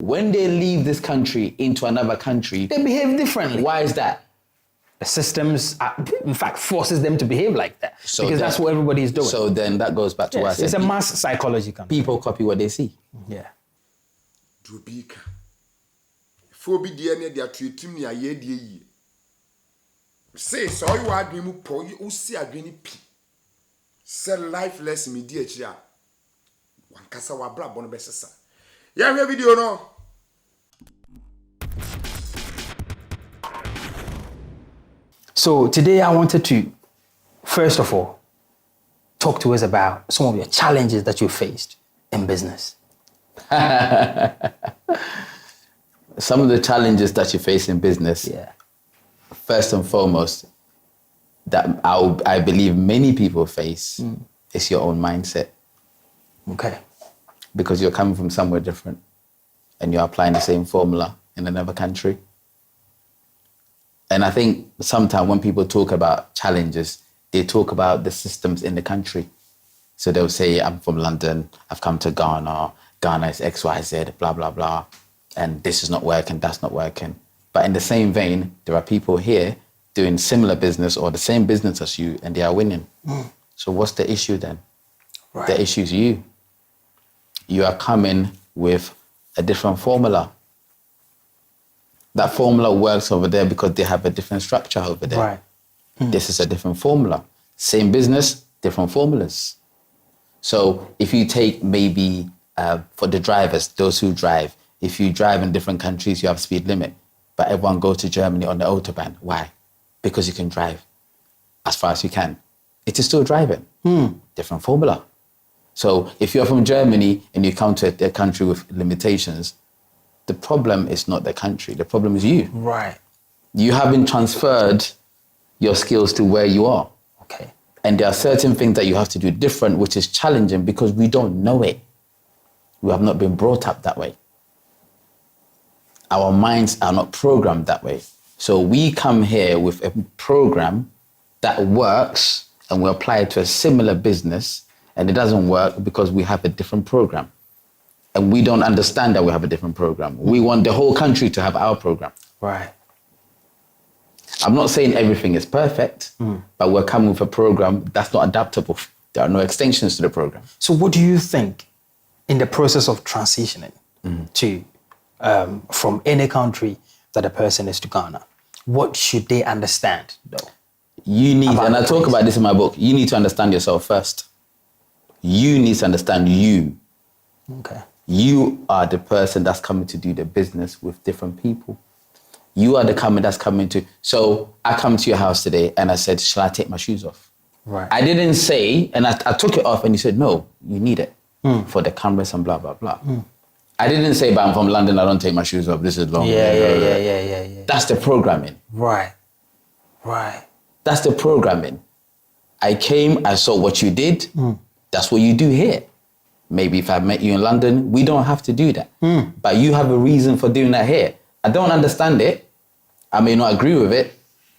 When they leave this country into another country, They behave differently. why is that? The systems, in fact, forces them to behave like that. So because that's what everybody is doing. So then that goes back to what I said. It's a mass psychology company. People copy what they see. Yeah. Drubika. Phobi DNA dia tweetim ni aye die yi. Say so you adwin mu po you see adwin pi. Say life lesson me di akira. Wankasa wa bra bono besesa. Ya hwe video no. So today I wanted to, first of all, talk to us about some of your challenges that you faced in business. Some of the challenges that you face in business, Yeah. first and foremost, that I believe many people face is your own mindset. Okay. Because you're coming from somewhere different and you're applying the same formula in another country. And I think sometimes when people talk about challenges, they talk about the systems in the country. So they'll say, I'm from London, I've come to Ghana, Ghana is X, Y, Z, blah, blah, blah. And this is not working, that's not working. But in the same vein, there are people here doing similar business or the same business as you and they are winning. So what's the issue then? Right. The issue is you. You are coming with a different formula. That formula works over there because they have a different structure over there. Right. This is a different formula. Same business, different formulas. So if you take maybe for the drivers, those who drive, if you drive in different countries, you have speed limit. But everyone goes to Germany on the Autobahn. Why? Because you can drive as far as you can. It is still driving. Different formula. So if you're from Germany and you come to a country with limitations, the problem is not the country. The problem is you. Right. You haven't transferred your skills to where you are. Okay. And there are certain things that you have to do different, which is challenging because we don't know it. We have not been brought up that way. Our minds are not programmed that way. So we come here with a program that works and we apply it to a similar business and it doesn't work because we have a different program. And we don't understand that we have a different program. We want the whole country to have our program. Right. I'm not saying everything is perfect, but we're coming with a program that's not adaptable. There are no extensions to the program. So what do you think in the process of transitioning to from any country that a person is to Ghana? What should they understand though? You need, About and I the talk place. about this in my book, you need to understand yourself first. You need to understand you. Okay. You are the person that's coming to do the business with different people. You are the company that's coming to, so I come to your house today and I said, shall I take my shoes off? Right. I didn't say, and I took it off and you said, no, you need it for the cameras and blah, blah, blah. I didn't say, but I'm from London, I don't take my shoes off, this is long. Yeah. That's the programming. Right. Right. That's the programming. I came, I saw what you did. That's what you do here. Maybe if I met you in London, we don't have to do that. But you have a reason for doing that here. I don't understand it. I may not agree with it,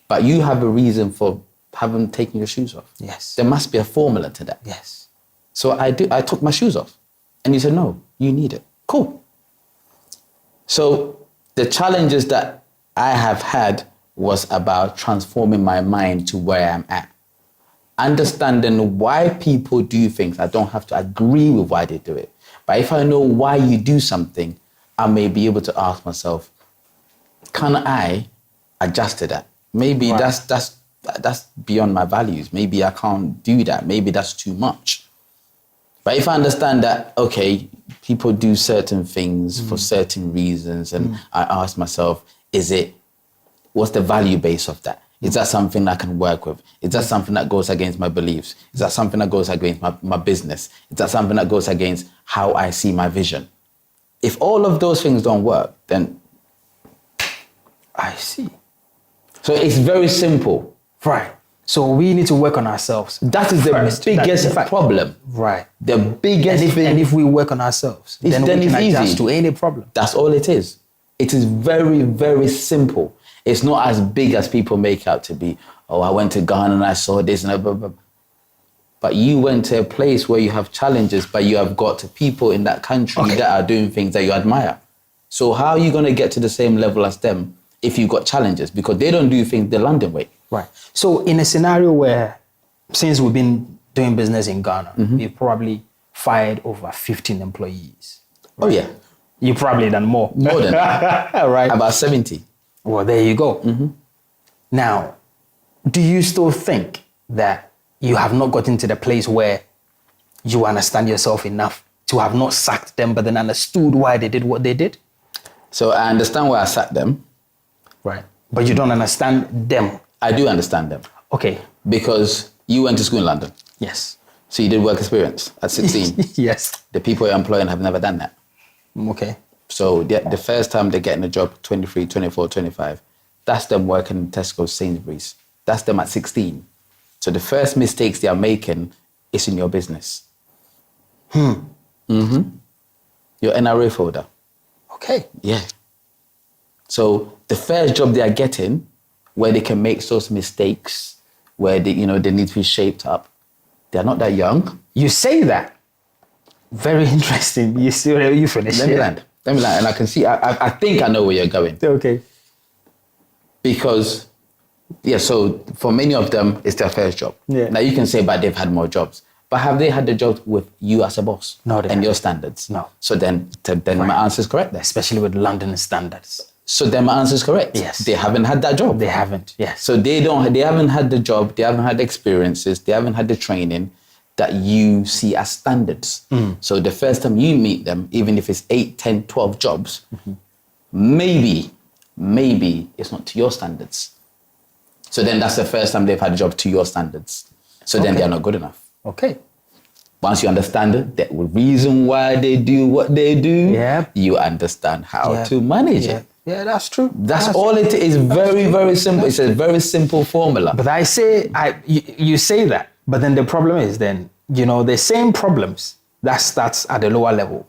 but you have a reason for having taken your shoes off. Yes. There must be a formula to that. Yes. So I took my shoes off. And you said, no, you need it. Cool. So the challenges that I have had was about transforming my mind to where I'm at. Understanding why people do things. I don't have to agree with why they do it. But if I know why you do something, I may be able to ask myself, can I adjust to that? Maybe that's beyond my values. Maybe I can't do that. Maybe that's too much. But if I understand that, okay, people do certain things for certain reasons, and I ask myself, what's the value base of that? Is that something I can work with? Is that something that goes against my beliefs? Is that something that goes against my business? Is that something that goes against how I see my vision? If all of those things don't work, then I see. So it's very simple. Right. So we need to work on ourselves. That is First, the biggest that- problem. Right. The biggest And thing. if we work on ourselves, then we then can it's adjust easy. to any problem. That's all it is. It is very, very simple. It's not as big as people make out to be. Oh, I went to Ghana and I saw this and blah, blah, blah. But you went to a place where you have challenges, but you have got people in that country that are doing things that you admire. So how are you going to get to the same level as them if you've got challenges? Because they don't do things the London way. Right. So in a scenario where, since we've been doing business in Ghana, we've probably fired over 15 employees. Oh, yeah. You probably done more. More than that. Right. About 70. Well, there you go. Now, do you still think that you have not gotten to the place where you understand yourself enough to have not sacked them, but then understood why they did what they did? So I understand why I sacked them. Right. But you don't understand them. I do understand them. Okay. Because you went to school in London. Yes. So you did work experience at 16. Yes. The people you're employing have never done that. Okay. So the first time they're getting a job, 23, 24, 25, that's them working in Tesco, Sainsbury's. That's them at 16. So the first mistakes they are making is in your business. Your NRA folder. Okay. Yeah. So the first job they are getting, where they can make those mistakes, where they need to be shaped up, they're not that young. You say that. Very interesting. You see where you finish. Let me land. And I can see, I think I know where you're going. Okay. Because, so for many of them, it's their first job. Yeah. Now you can say, but they've had more jobs. But have they had the job with you as a boss? No, they and haven't. your standards? No. So then my answer is correct there. Especially with London standards. So then my answer is correct. Yes. They haven't had that job. They haven't, yes. So they haven't had the job, they haven't had the experiences, they haven't had the training that you see as standards. So the first time you meet them, even if it's 8, 10, 12 jobs, maybe it's not to your standards. So then that's the first time they've had a job to your standards. So then they're not good enough. Okay. Once you understand the reason why they do what they do, you understand how to manage it. Yeah, that's true. That's all it is. Very, very simple. It's a very simple formula. But you say that, but then the problem is then, the same problems that starts at the lower level,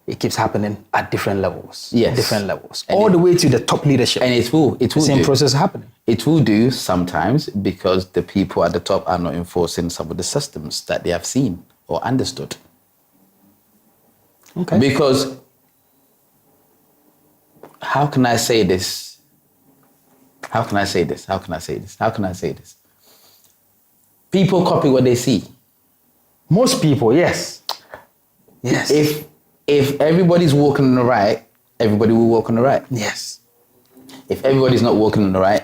it keeps happening at different levels. Yes. Different levels. All the way to the top leadership. And it will the same process happening. It will do sometimes because the people at the top are not enforcing some of the systems that they have seen or understood. Okay. Because how can I say this? People copy what they see. Most people, yes. Yes. If everybody's walking on the right, everybody will walk on the right. Yes. If everybody's not walking on the right,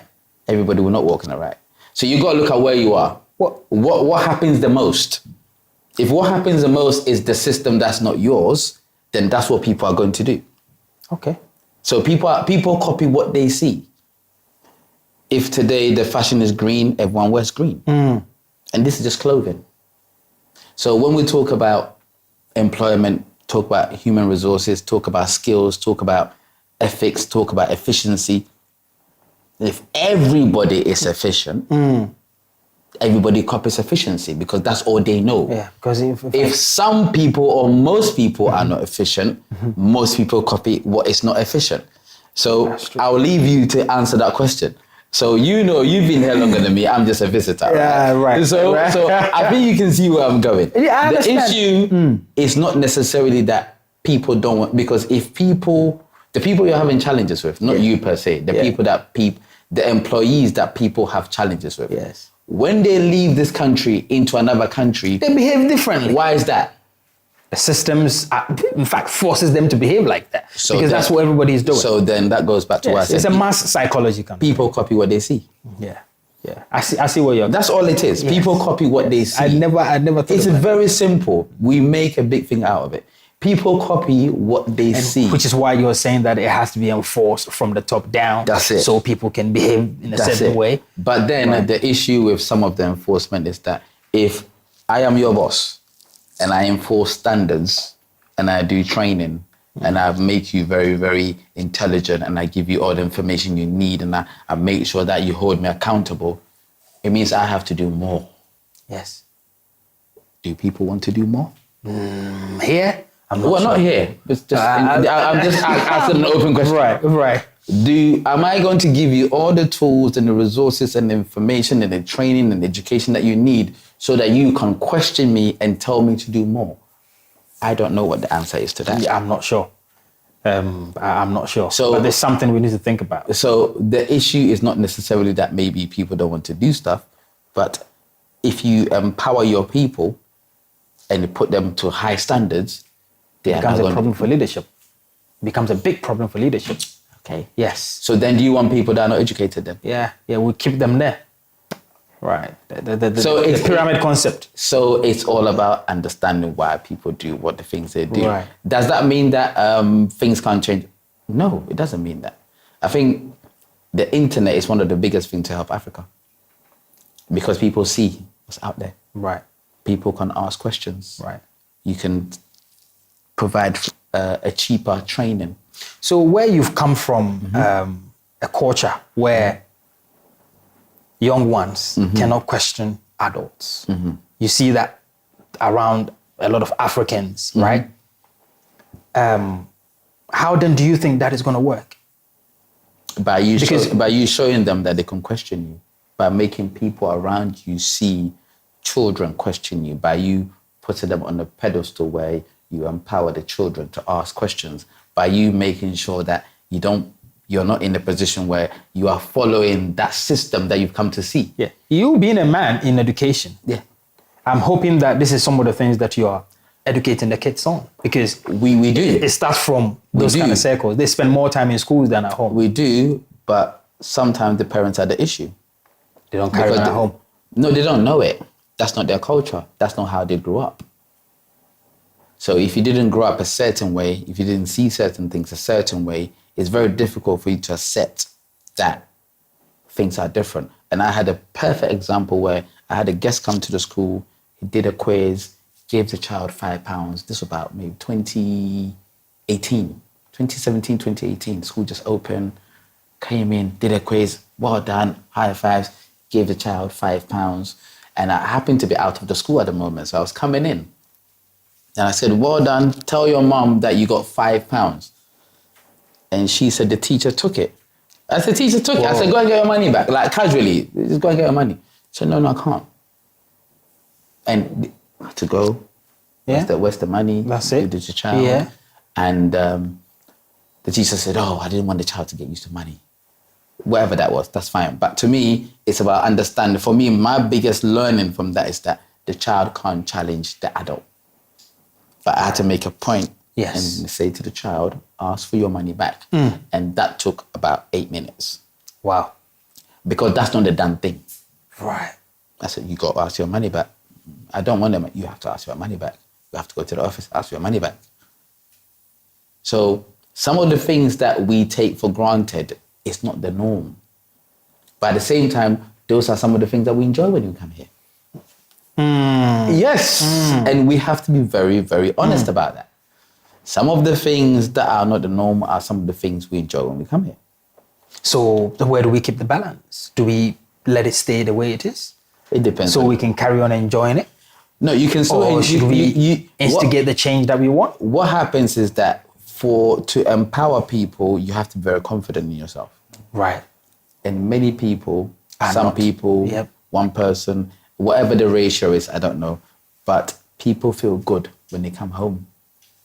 everybody will not walk on the right. So you got to look at where you are. What happens the most? If what happens the most is the system that's not yours, then that's what people are going to do. Okay. So people copy what they see. If today the fashion is green, everyone wears green. And this is just clothing. So when we talk about employment, talk about human resources, talk about skills, talk about ethics, talk about efficiency, if everybody is efficient, everybody copies efficiency because that's all they know. Yeah, because if some people or most people are not efficient, most people copy what is not efficient. So I'll leave you to answer that question. So you've been here longer than me. I'm just a visitor. Yeah, right. So I think you can see where I'm going. Yeah, I understand. The issue is not necessarily that people don't want, because if the people you're having challenges with, not you per se, the employees that people have challenges with. Yes. When they leave this country into another country, they behave differently. Why is that? The systems, in fact, forces them to behave like that. Because that's what everybody is doing. So then that goes back to what I said. It's a mass psychology. People copy what they see. Yeah. I see what you're... That's all it is. Yes. People copy what they see. I never thought it's very simple. We make a big thing out of it. People copy what they see. Which is why you're saying that it has to be enforced from the top down. That's it. So people can behave in a certain way. But then the issue with some of the enforcement is that if I am your boss and I enforce standards and I do training and I make you very, very intelligent and I give you all the information you need and I make sure that you hold me accountable, it means I have to do more. Yes. Do people want to do more? Here? Not here. I'm just asking an open question. Right. Am I going to give you all the tools and the resources and the information and the training and the education that you need so that you can question me and tell me to do more? I don't know what the answer is to that. Yeah, I'm not sure. I'm not sure. So- but there's something we need to think about. So the issue is not necessarily that maybe people don't want to do stuff, but if you empower your people and you put them to high standards, they It are becomes not a going problem for leadership. It becomes a big problem for leadership. Okay. Yes. So then do you want people that are not educated then? Yeah, we keep them there. Right. So The it's- pyramid concept. So it's all about understanding why people do what the things they do. Right. Does that mean that things can't change? No, it doesn't mean that. I think the internet is one of the biggest things to help Africa because people see what's out there. Right. People can ask questions. Right. You can provide a cheaper training. So where you've come from, a culture where young ones cannot question adults. You see that around a lot of Africans, right? How then do you think that is going to work? By you, Because- by you showing them that they can question you, by making people around you see children question you, by you putting them on a pedestal where you empower the children to ask questions, by you making sure that you're not in a position where you are following that system that you've come to see. Yeah. You being a man in education, Yeah. I'm hoping that this is some of the things that you are educating the kids on, because We do. it starts from those do. kind of circles. They spend more time in schools than at home. We do, but sometimes the parents are the issue. They don't carry on Because at home. No, they don't know it. That's not their culture. That's not how they grew up. So if you didn't grow up a certain way, if you didn't see certain things a certain way, it's very difficult for you to accept that things are different. And I had a perfect example where I had a guest come to the school, he did a quiz, gave the child £5. This was about maybe 2017, 2018. School just opened, came in, did a quiz, well done, high fives, gave the child £5. And I happened to be out of the school at the moment, so I was coming in. And I said, well done, tell your mom that you got £5. And she said, the teacher took it. I said, teacher took it. I said, go and get your money back. Like casually, just go and get your money. She said, no, I can't. And I had to go. Yeah. Where's the money? That's it. Did your child? Yeah. And the teacher said, oh, I didn't want the child to get used to money. Whatever that was, that's fine. But to me, it's about understanding. For me, my biggest learning from that is that the child can't challenge the adult. But I had to make a point Yes. and say to the child, ask for your money back. And that took about 8 minutes. Wow. Because that's not the done thing. Right. I said, you got to ask your money back. I don't want them. You have to ask your money back. You have to go to the office, ask your money back. So some of the things that we take for granted is not the norm. But at the same time, those are some of the things that we enjoy when we come here. Yes. And we have to be very, very honest about that. Some of the things that are not the norm are some of the things we enjoy when we come here. So where do we keep the balance? Do we let it stay the way it is It depends. so on- we can carry on enjoying it? No, you can still... Or should we what- instigate the change that we want? What happens is that to empower people, you have to be very confident in yourself. Right. And many people, Are some not. people, Yep. one person, whatever the ratio is, I don't know. But people feel good when they come home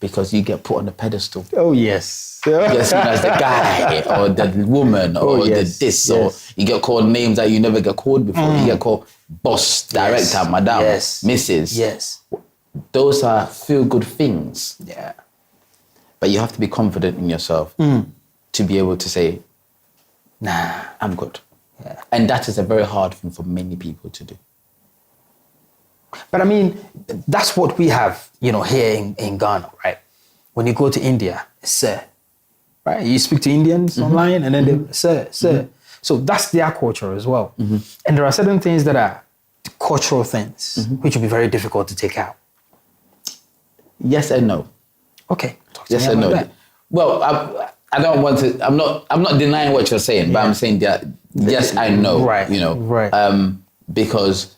because you get put on a pedestal. Oh, yes. You're seen as the guy or the woman or yes, the this, yes. or you get called names that you never get called before. You get called boss, director, madam, Yes. Mrs. Yes. Those are feel-good things. Yeah. But you have to be confident in yourself to be able to say, Nah. I'm good. Yeah. And that is a very hard thing for many people to do. But I mean, that's what we have, here in Ghana, right? When you go to India, it's sir, right? You speak to Indians online and then they, sir. So that's their culture as well. And there are certain things that are cultural things, which will be very difficult to take out. Yes and no. Okay. Talk to Yes me and about no. that. Well, I don't want to. I'm not denying what you're saying, but I'm saying that yes, I know. Right, right. Because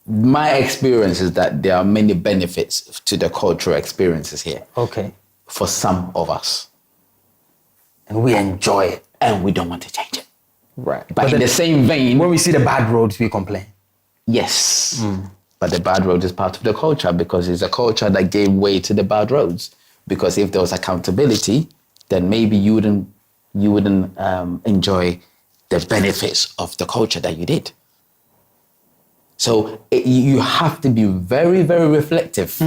my experience is that there are many benefits to the cultural experiences here Okay. for some of us, And we enjoy it. and we don't want to change it. Right. But in then the same vein, when we see the bad roads, we complain. yes. But the bad road is part of the culture because it's a culture that gave way to the bad roads. Because if there was accountability, then maybe you wouldn't enjoy the benefits of the culture that you did. So you have to be very, very reflective,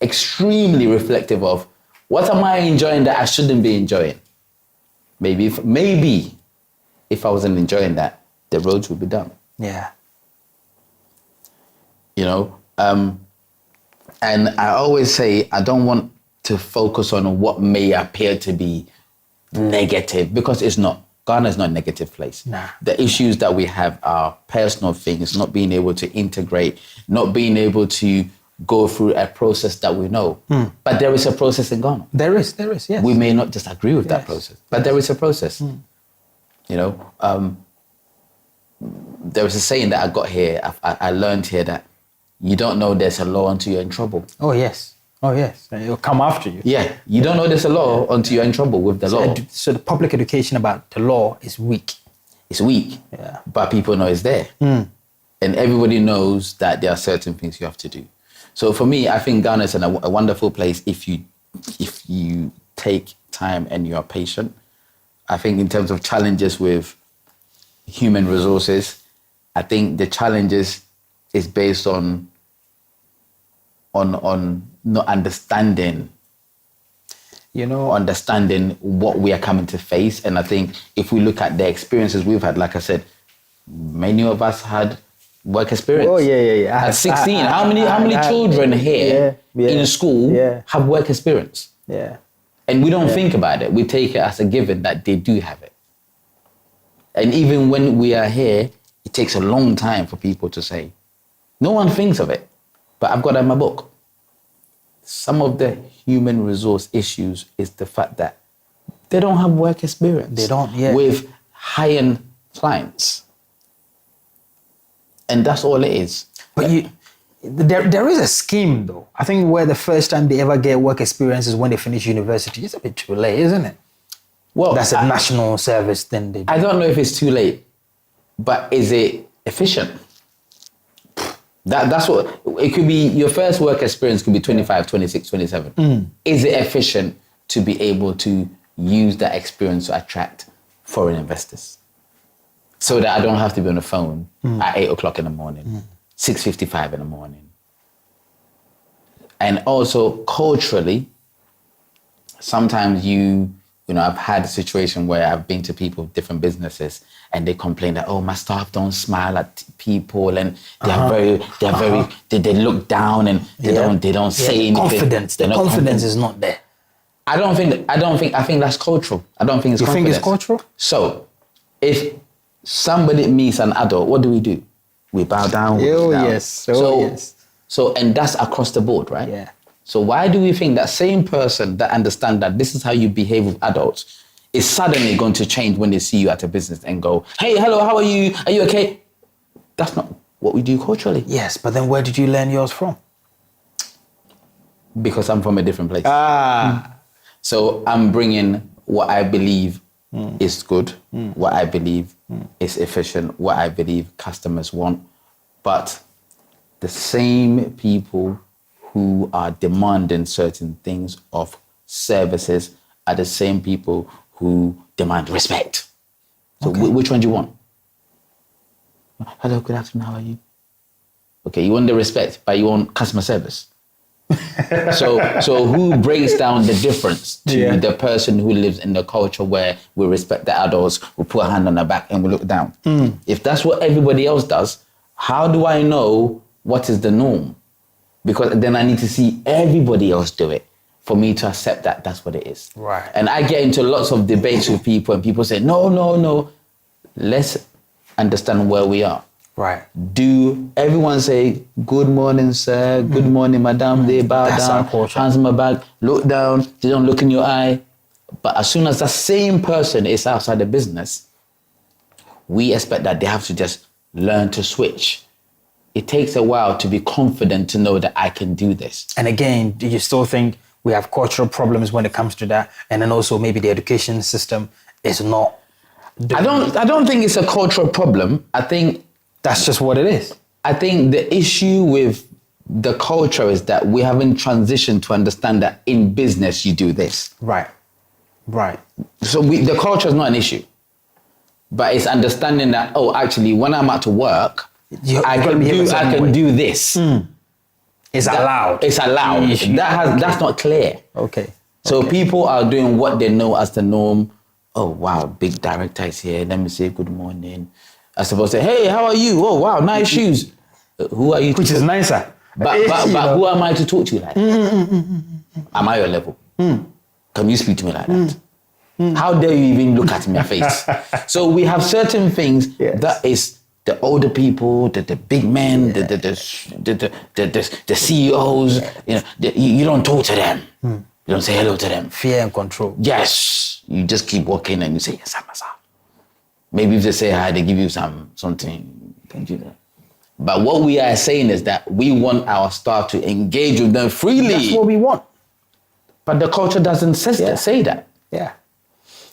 extremely reflective of what am I enjoying that I shouldn't be enjoying. Maybe if I wasn't enjoying that, the roads would be done. Yeah. You know, and I always say I don't want to focus on what may appear to be negative, because it's not. Ghana is not a negative place. Nah. The issues that we have are personal things, not being able to integrate, not being able to go through a process that we know. But there is a process in Ghana. There is, yes. We may not just agree with that Yes. process, but there is a process. You know, there was a saying that I got here, I learned here, that you don't know there's a law until you're in trouble. Oh, yes. It'll come after you. Yeah, you don't know there's a law until you're in trouble with the law. So the public education about the law is weak. It's weak, Yeah. but people know it's there. And everybody knows that there are certain things you have to do. So for me, I think Ghana is a wonderful place if you take time and you are patient. I think in terms of challenges with human resources, I think the challenges is based on not understanding, understanding what we are coming to face. And I think if we look at the experiences we've had, like I said, many of us had work experience. Oh, yeah. At 16, how many children here in school have work experience? Yeah. And we don't think about it. We take it as a given that they do have it. And even when we are here, it takes a long time for people to say, no one thinks of it, but I've got it in my book. Some of the human resource issues is the fact that they don't have work experience. They don't, with high-end clients. And that's all it is. But there is a scheme, though. I think where the first time they ever get work experience is when they finish university. It's a bit too late, isn't it? Well, That's a national service thing they do. I don't know if it's too late, but is it efficient? That's what, it could be, your first work experience could be 25, 26, 27. Is it efficient to be able to use that experience to attract foreign investors? So that I don't have to be on the phone at 8 o'clock in the morning, 6:55 in the morning. And also culturally, sometimes I've had a situation where I've been to people with different businesses and they complain that, oh, my staff don't smile at people and they look down and they don't say anything. Confidence. The confidence is not there. I think that's cultural. I don't think it's confidence. You think it's cultural? So if somebody meets an adult, what do? We bow down. Yes. Yes. So, and that's across the board, right? Yeah. So why do we think that same person that understands that this is how you behave with adults is suddenly going to change when they see you at a business and go, hey, hello, how are you? Are you okay? That's not what we do culturally. Yes, but then where did you learn yours from? Because I'm from a different place. So I'm bringing what I believe is good, what I believe is efficient, what I believe customers want. But the same people who are demanding certain things of services are the same people who demand respect. So which one do you want? Hello, good afternoon, how are you? Okay, you want the respect, but you want customer service. So who breaks down the difference to the person who lives in the culture where we respect the adults, we put a hand on their back and we look down? If that's what everybody else does, how do I know what is the norm? Because then I need to see everybody else do it for me to accept that that's what it is. Right. And I get into lots of debates with people and people say, no. Let's understand where we are. Right. Do everyone say, good morning, sir, good morning, madam, they bow down, hands on my back, look down, they don't look in your eye. But as soon as that same person is outside the business, we expect that they have to just learn to switch. It takes a while to be confident to know that I can do this. And again, do you still think we have cultural problems when it comes to that? And then also maybe the education system is not... I don't think it's a cultural problem. I think... That's just what it is. I think the issue with the culture is that we haven't transitioned to understand that in business you do this. Right. So the culture is not an issue, but it's understanding that, oh, actually, when I'm at work, I can do this. It's allowed. It's allowed. That's not clear. Okay. So people are doing what they know as the norm. Oh, wow, big director is here. Let me say good morning. I suppose say, hey, how are you? Oh, wow, nice shoes. Who are you? Which is nicer. But who am I to talk to you like that? Am I your level? Can you speak to me like that? How dare you even look at my face? So we have certain things that is the older people, the big men, the CEOs. You know, you don't talk to them. You don't say hello to them. Fear and control. Yes, you just keep walking and you say yes, sir. Maybe if they say hi, they give you something. Don't do that. But what we are saying is that we want our staff to engage with them freely. That's what we want. But the culture doesn't say that. Yeah.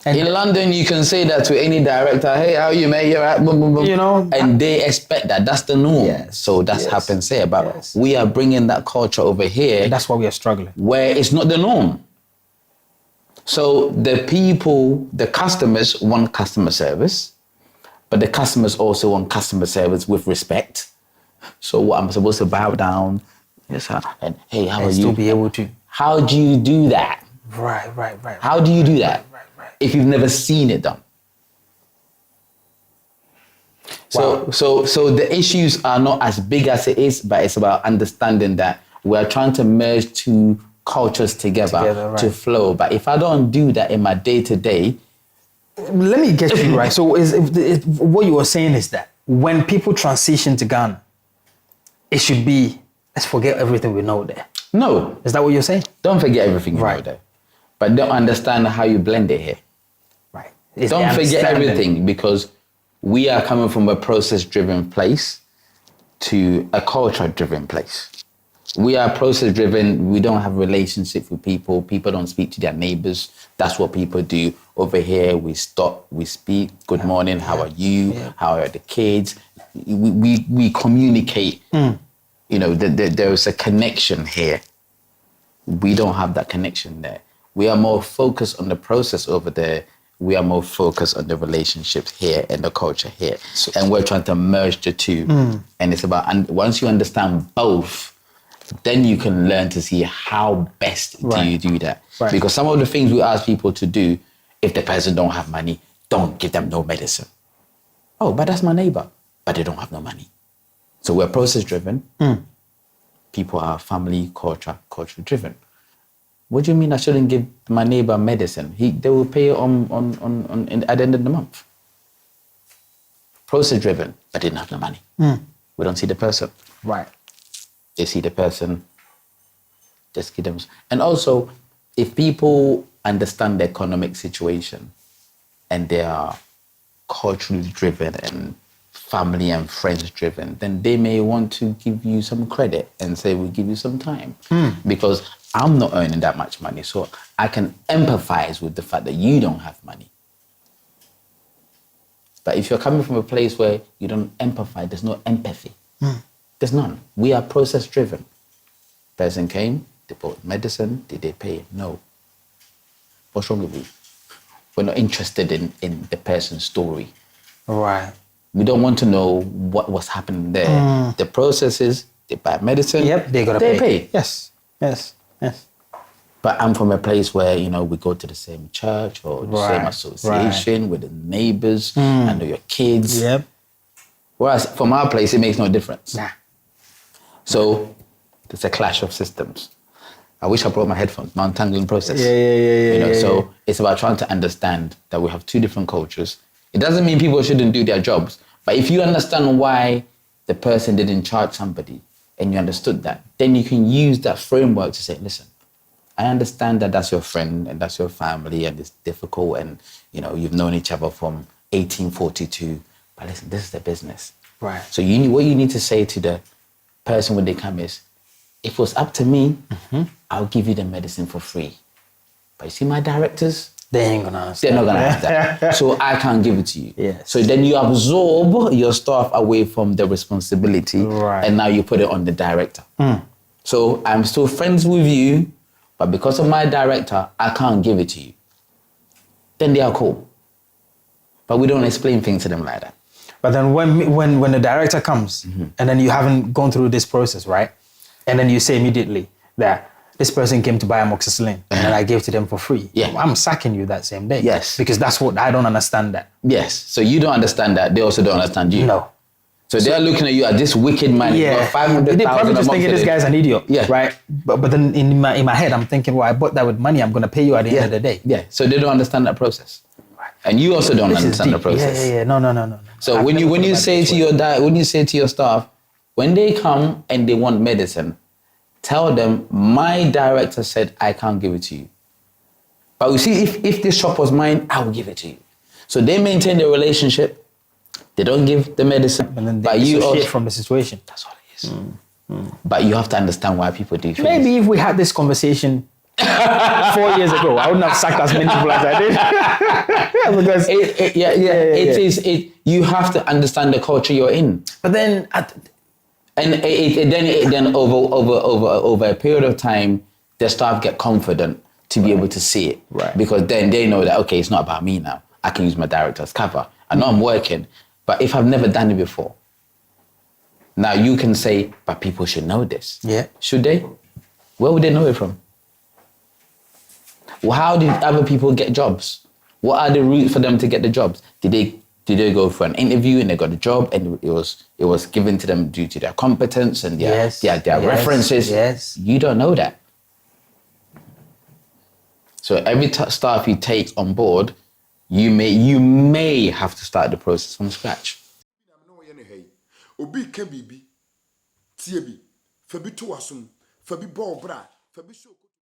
And in London, you can say that to any director. Hey, how are you, mate? You're right. Boom, boom, boom. You know, and they expect that. That's the norm. Yes. So that's happens here. But we are bringing that culture over here. And that's why we are struggling. Where it's not the norm. So the people, the customers want customer service, but the customers also want customer service with respect. So what, I'm supposed to bow down, yes, sir, and hey, how are you? Still be able to. How do you do that? Right. How do you do that? If you've never seen it done. Wow. So the issues are not as big as it is, but it's about understanding that we are trying to merge two cultures together to flow. But if I don't do that in my day-to-day, let me get you right. So what you were saying is that when people transition to Ghana, it should be, let's forget everything we know there. No. Is that what you're saying? Don't forget everything you know there. But don't understand how you blend it here. Right. Don't forget everything, because we are coming from a process-driven place to a culture-driven place. We are process-driven. We don't have relationship with people. People don't speak to their neighbors. That's what people do. Over here, we stop, we speak. Good morning, how are you? Yeah. How are the kids? We communicate. You know, there is a connection here. We don't have that connection there. We are more focused on the process over there. We are more focused on the relationships here and the culture here. And we're trying to merge the two. And it's about, and once you understand both, then you can learn to see how best do you do that. Right. Because some of the things we ask people to do, if the person don't have money, don't give them no medicine. Oh, but that's my neighbor. But they don't have no money. So we're process-driven. People are family, culture-driven. What do you mean I shouldn't give my neighbor medicine? They will pay at the end of the month. Process-driven, but didn't have no money. We don't see the person. Right. They see the person, just give them. And also, if people understand the economic situation and they are culturally driven and family and friends driven, then they may want to give you some credit and say, we'll give you some time. Because I'm not earning that much money, so I can empathize with the fact that you don't have money. But if you're coming from a place where you don't empathize, there's no empathy. There's none. We are process driven. Person came, they bought medicine, did they pay? No. What's wrong with you? We're not interested in the person's story. Right. We don't want to know what was happening there. The process is they buy medicine. Yep, they pay. Yes. But I'm from a place where, you know, we go to the same church or the same association with the neighbors. I know your kids. Yep. Whereas from our place, it makes no difference. Nah. So it's a clash of systems. I wish I brought my headphones, my untangling process. So it's about trying to understand that we have two different cultures. It doesn't mean people shouldn't do their jobs, but if you understand why the person didn't charge somebody and you understood that, then you can use that framework to say, listen, I understand that that's your friend and that's your family and it's difficult and, you know, you've known each other from 1842, but listen, this is the business. Right. So what you need to say to the person when they come is, if it was up to me, I'll give you the medicine for free. But you see my directors, They ain't gonna understand. They're not gonna have that. So I can't give it to you. Yes. So then you absorb your staff away from the responsibility, Right. and now you put it on the director. So I'm still friends with you, but because of my director, I can't give it to you. Then they are cool. But we don't explain things to them like that. But then when the director comes and then you haven't gone through this process, right? And then you say immediately that this person came to buy amoxicillin and I gave to them for free. Yeah. I'm sacking you that same day. Yes. Because that's what I don't understand that. Yes. So you don't understand that. They also don't understand you. No. So they're looking at you as this wicked man. He's got 500,000 They're probably just thinking this guy's an idiot. Yeah. Right. But then in my head, I'm thinking, well, I bought that with money. I'm going to pay you at the end of the day. Yeah. So they don't understand that process. And you also don't understand the process. Yeah. No. So when you say to your staff, when they come and they want medicine, tell them my director said I can't give it to you. But you see, if this shop was mine, I will give it to you. So they maintain the relationship. They don't give the medicine. And then but they you dissociate also, from the situation. that's all it is. But you have to understand why people do things. Maybe if we had this conversation 4 years ago, I wouldn't have sacked as many people as I did. Because it is. You have to understand the culture you're in. But then, then over a period of time, the staff get confident to be able to see it. Right. Because then they know that, okay, it's not about me now. I can use my director's cover. I know I'm working, but if I've never done it before, now you can say, but people should know this. Yeah. Should they? Where would they know it from? Well, how did other people get jobs? What are the routes for them to get the jobs? Did they go for an interview and they got a job and it was given to them due to their competence and their references? Yes. You don't know that. So every staff you take on board, you may have to start the process from scratch. Obi ke bibi tie bi fa bi to wasom fa bi bo bra fa bi so